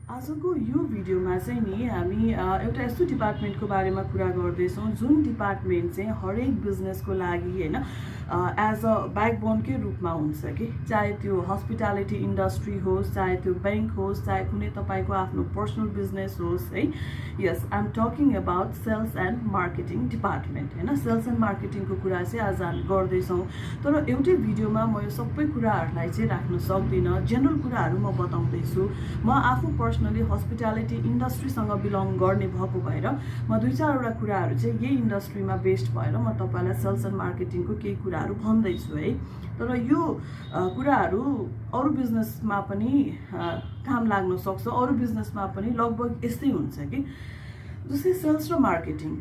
आजको यो भिडियोमा चाहिँ नि हामी एउटा यस्तो डिपार्टमेन्टको बारेमा कुरा गर्दैछौँ जुन डिपार्टमेन्ट चाहिँ हरेक बिजनेसको लागि हैन एज अ ब्याकबोनकै रूपमा हुन्छ कि चाहे त्यो हस्पिटालिटी इन्डस्ट्री होस्, चाहे त्यो बैंक होस्, चाहे कुनै तपाईँको आफ्नो पर्सनल बिजनेस होस् है। Yes, I am talking about sales and marketing department हैन। सेल्स एन्ड मार्केटिङको कुरा चाहिँ आज हामी गर्दैछौँ, तर एउटै भिडियोमा म यो सबै कुराहरूलाई चाहिँ राख्न सक्दिनँ। जेनरल कुराहरू म बताउँदैछु। म आफू पर्सनली हस्पिटालिटी इन्डस्ट्रीसँग बिलोङ गर्ने भएको भएर म दुई चारवटा कुराहरू चाहिँ यही इन्डस्ट्रीमा बेस्ड भएर म तपाईँलाई सेल्स एन्ड मार्केटिङको केही कुराहरू भन्दैछु है। तर यो कुराहरू अरू बिजनेसमा पनि काम लाग्न सक्छ, अरू बिजनेसमा पनि लगभग यस्तै हुन्छ कि जस्तै सेल्स र मार्केटिङ।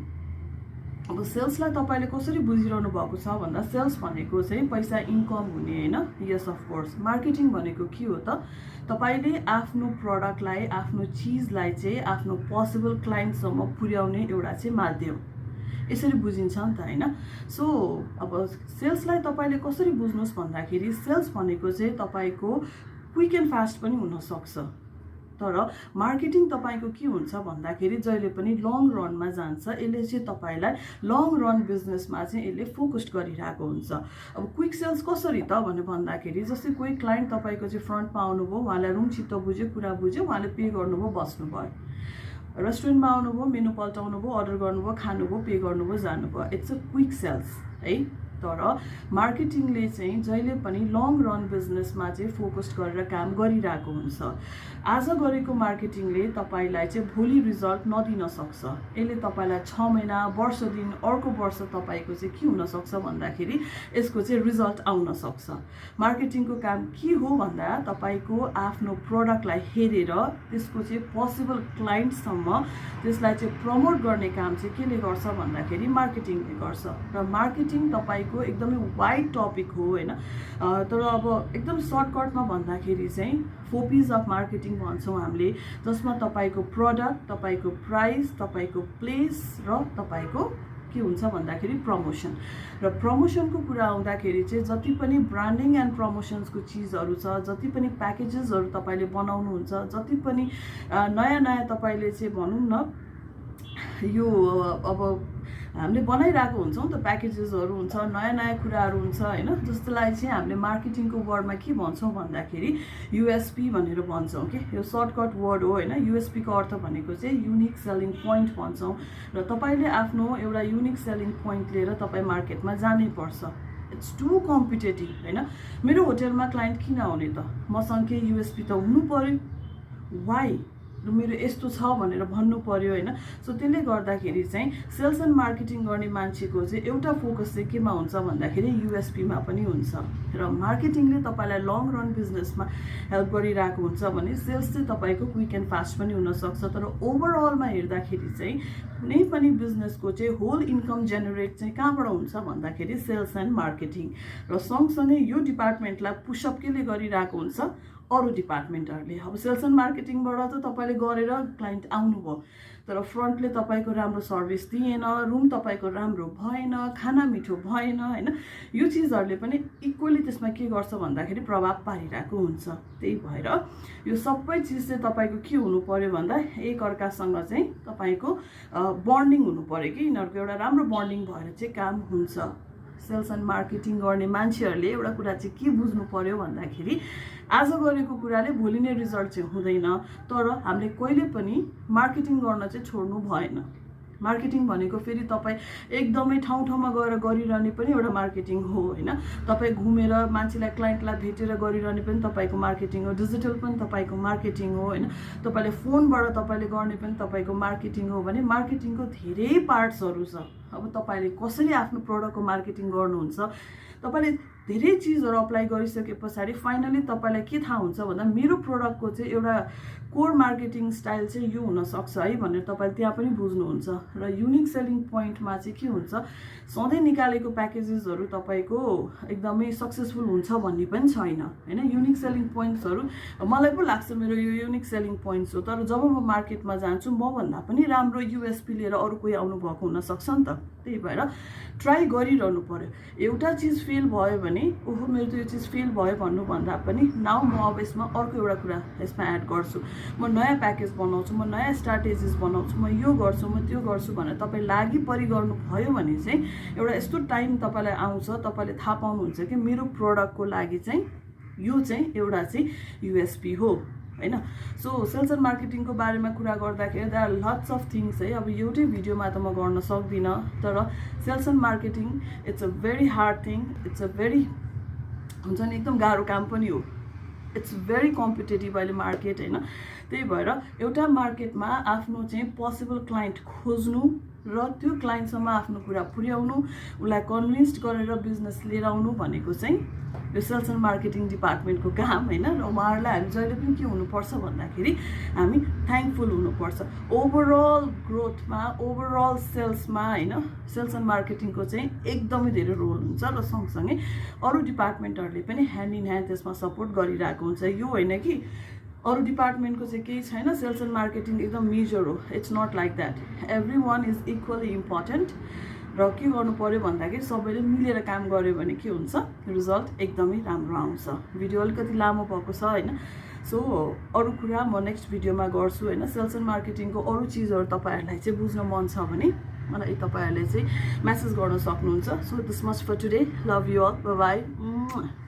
अब सेल्सलाई तपाईँले कसरी बुझिरहनु भएको छ भन्दा सेल्स भनेको चाहिँ पैसा इन्कम हुने हैन। यस अफ कोर्स। मार्केटिङ भनेको के हो त? तपाईँले आफ्नो प्रडक्टलाई, आफ्नो चिजलाई चाहिँ आफ्नो पोसिबल क्लाइन्टसम्म पुर्याउने एउटा चाहिँ माध्यम, यसरी बुझिन्छ नि त हैन। सो अब सेल्सलाई तपाईँले कसरी बुझ्नुहोस् भन्दाखेरि सेल्स भनेको चाहिँ तपाईँको क्विक एन्ड फास्ट पनि हुनसक्छ, तर मार्केटिङ तपाईँको के हुन्छ भन्दाखेरि जहिले पनि लङ रनमा जान्छ। यसले चाहिँ तपाईँलाई लङ रन बिजनेसमा चाहिँ यसले फोकस्ड गरिरहेको हुन्छ। अब क्विक सेल्स कसरी त भनेर भन्दाखेरि जस्तै कोही क्लाइन्ट तपाईँको चाहिँ फ्रन्टमा आउनुभयो, उहाँलाई रुम चित्त बुझ्यो, कुरा बुझ्यो, उहाँले पे गर्नुभयो, बस्नुभयो, रेस्टुरेन्टमा आउनुभयो, मेनु पल्टाउनु भयो, अर्डर गर्नुभयो, खानुभयो, पे गर्नुभयो, जानुभयो। इट्स अ क्विक सेल्स है। तर मार्केटिङले चाहिँ जहिले पनि लङ रन बिजनेसमा चाहिँ फोकस्ड गरेर काम गरिरहेको हुन्छ। आज गरेको मार्केटिङले तपाईँलाई चाहिँ भोलि रिजल्ट नदिन सक्छ। यसले तपाईँलाई 6 महिना, वर्ष दिन, अर्को वर्ष तपाईँको चाहिँ के हुनसक्छ भन्दाखेरि यसको चाहिँ रिजल्ट आउन सक्छ। मार्केटिङको काम के हो भन्दा तपाईँको आफ्नो प्रडक्टलाई हेरेर त्यसको चाहिँ पोसिबल क्लाइन्टसम्म त्यसलाई चाहिँ प्रमोट गर्ने काम चाहिँ केले गर्छ भन्दाखेरि मार्केटिङले गर्छ। र मार्केटिङ तपाईँको एकदमै वाइड टपिक हो हैन। तर अब एकदम सर्टकटमा भन्दाखेरि चाहिँ 4 P's अफ मार्केटिङ भन्छौँ हामीले, जसमा तपाईँको प्रडक्ट, तपाईँको प्राइस, तपाईँको प्लेस र तपाईँको के हुन्छ भन्दाखेरि प्रमोसन। र प्रमोसनको कुरा आउँदाखेरि चाहिँ जति पनि ब्रान्डिङ एन्ड प्रमोसन्सको चिजहरू छ, जति पनि प्याकेजेसहरू तपाईँले बनाउनुहुन्छ, जति पनि नयाँ नयाँ तपाईँले चाहिँ भनौँ न यो अब हामीले बनाइरहेको हुन्छौँ त, प्याकेजेसहरू हुन्छ, नयाँ नयाँ कुराहरू हुन्छ हैन। जसलाई चाहिँ हामीले मार्केटिङको वर्डमा के भन्छौँ भन्दाखेरि युएसपी भनेर भन्छौँ कि यो सर्टकट वर्ड हो हैन। युएसपी को अर्थ भनेको चाहिँ युनिक सेलिङ पोइन्ट भन्छौँ। र तपाईँले आफ्नो एउटा युनिक सेलिङ पोइन्ट लिएर तपाईँ मार्केटमा जानै पर्छ। इट्स टु कम्पिटेटिभ हैन। मेरो होटलमा क्लाइन्ट किन आउने त? मसँग केही युएसपी त हुनु पर्यो, वाइ र मेरो यस्तो छ भनेर भन्नु पर्यो हैन। सो त्यसले गर्दाखेरि चाहिँ सेल्स एन्ड मार्केटिङ गर्ने मान्छेको चाहिँ एउटा फोकस चाहिँ केमा हुन्छ भन्दाखेरि युएसपीमा पनि हुन्छ। र मार्केटिङले तपाईँलाई लङ रन बिजनेसमा हेल्प गरिरहेको हुन्छ भने सेल्स चाहिँ तपाईँको क्विक एन्ड फास्ट पनि हुनसक्छ। तर ओभरअलमा हेर्दाखेरि चाहिँ कुनै पनि बिजनेसको चाहिँ होल इन्कम जेनेरेट चाहिँ कहाँबाट हुन्छ भन्दाखेरि सेल्स एन्ड मार्केटिङ। र सँगसँगै यो डिपार्टमेन्टलाई पुसअप केले गरिरहेको हुन्छ? अरू डिपार्टमेन्टहरूले। अब सेल्स एन्ड मार्केटिङबाट त तपाईँले गरेर क्लाइन्ट आउनुभयो, तर फ्रन्टले तपाईँको राम्रो सर्भिस दिएन, रुम तपाईँको राम्रो भएन, खाना मिठो भएन हैन। यो चिजहरूले पनि इक्वली त्यसमा के गर्छ भन्दाखेरि प्रभाव पारिरहेको हुन्छ। त्यही भएर यो सबै चिज चाहिँ तपाईँको के हुनु पर्यो भन्दा एकअर्कासँग चाहिँ तपाईँको बन्डिङ हुनु पर्यो कि यिनीहरूको एउटा राम्रो बन्डिङ भएर चाहिँ काम हुन्छ। सेल्स एन्ड मार्केटिङ गर्ने मान्छेहरूले एउटा कुरा चाहिँ के बुझ्नु पर्यो भन्दाखेरि आज गरेको कुराले भोलि नै रिजल्ट चाहिँ हुँदैन। तर हामीले कहिले पनि मार्केटिङ गर्न चाहिँ छोड्नु भएन। मार्केटिङ भनेको फेरि तपाईँ एकदमै ठाउँ ठाउँमा गएर गरिरहने पनि एउटा मार्केटिङ हो हैन। तपाईँ घुमेर मान्छेलाई, क्लाइन्टलाई भेटेर गरिरहने पनि तपाईँको मार्केटिङ हो। डिजिटल पनि तपाईँको मार्केटिङ हो हैन। तपाईँले फोनबाट तपाईँले गर्ने पनि तपाईँको मार्केटिङ हो। भने मार्केटिङको धेरै पार्ट्सहरू छ। अब तपाईँले कसरी आफ्नो प्रडक्टको मार्केटिङ गर्नुहुन्छ, तपाईँले धेरै चिजहरू अप्लाई गरिसके पछाडि फाइनली तपाईँलाई के थाहा हुन्छ भन्दा मेरो प्रडक्टको चाहिँ एउटा कोर मार्केटिङ स्टाइल चाहिँ यो हुनसक्छ है भनेर तपाईँले त्यहाँ पनि बुझ्नुहुन्छ। र युनिक सेलिङ पोइन्टमा चाहिँ के हुन्छ, सधैँ निकालेको प्याकेजेसहरू तपाईँको एकदमै सक्सेसफुल हुन्छ भन्ने पनि छैन हैन। युनिक सेलिङ पोइन्ट्सहरू मलाई पो लाग्छ मेरो यो युनिक सेलिङ पोइन्ट्स हो, तर जब म मार्केटमा जान्छु मभन्दा पनि राम्रो युएसपी लिएर अरू कोही आउनु भएको हुनसक्छ नि त। त्यही भएर ट्राई गरिरहनु पर्यो एउटा चिज फेल भयो भने ओहो मेरो त यो चिज फेल भयो भन्नुभन्दा पनि नाउ म अब यसमा अर्को एउटा कुरा यसमा एड गर्छु म नयाँ प्याकेज बनाउँछु म नयाँ स्ट्राटेजिज बनाउँछु म यो गर्छु म त्यो गर्छु भनेर तपाईँ लागि परि गर्नुभयो भने चाहिँ एउटा यस्तो टाइम तपाईँलाई आउँछ तपाईँले थाहा पाउनुहुन्छ कि मेरो प्रडक्टको लागि चाहिँ यो चाहिँ एउटा चाहिँ युएसपी हो हैन सो सेल्स एन्ड मार्केटिङको बारेमा कुरा गर्दाखेरि there are lots of things है अब एउटै भिडियोमा त म गर्न सक्दिनँ तर sales and marketing it's a very hard thing it's a very हुन्छ नि एकदम गाह्रो काम पनि हो इट्स भेरी कम्पिटेटिभ अहिले मार्केट हैन त्यही भएर एउटा मार्केटमा आफ्नो चाहिँ पोसिबल क्लाइन्ट खोज्नु र त्यो क्लाइन्टसम्म आफ्नो कुरा पुर्याउनु उसलाई कन्भिन्स्ड गरेर बिजनेस लिएर आउनु भनेको चाहिँ यो सेल्स एन्ड मार्केटिङ डिपार्टमेन्टको काम हैन र उहाँहरूलाई हामी जहिले पनि के हुनुपर्छ भन्दाखेरि हामी थ्याङ्कफुल हुनुपर्छ ओभरअल ग्रोथमा ओभरअल सेल्समा हैन सेल्स एन्ड मार्केटिङको चाहिँ एकदमै धेरै रोल हुन्छ र सँगसँगै अरू डिपार्टमेन्टहरूले पनि ह्यान्ड इन ह्यान्ड त्यसमा सपोर्ट गरिरहेको हुन्छ यो होइन कि अरू डिपार्टमेन्टको चाहिँ केही छैन सेल्स एन्ड मार्केटिङ एकदम मेजर हो it's not like that everyone is equally important र के गर्नु पर्यो भन्दाखेरि सबैले मिलेर काम गर्यो भने के हुन्छ रिजल्ट एकदमै राम्रो आउँछ भिडियो अलिकति लामो भएको छ हैन सो अरू कुरा म नेक्स्ट भिडियोमा गर्छु हैन सेल्स एन्ड मार्केटिङको अरू चिजहरू तपाईँहरूलाई चाहिँ बुझ्न मन छ भने मलाई तपाईँहरूले चाहिँ मेसेज गर्न सक्नुहुन्छ so this much for today love you all bye by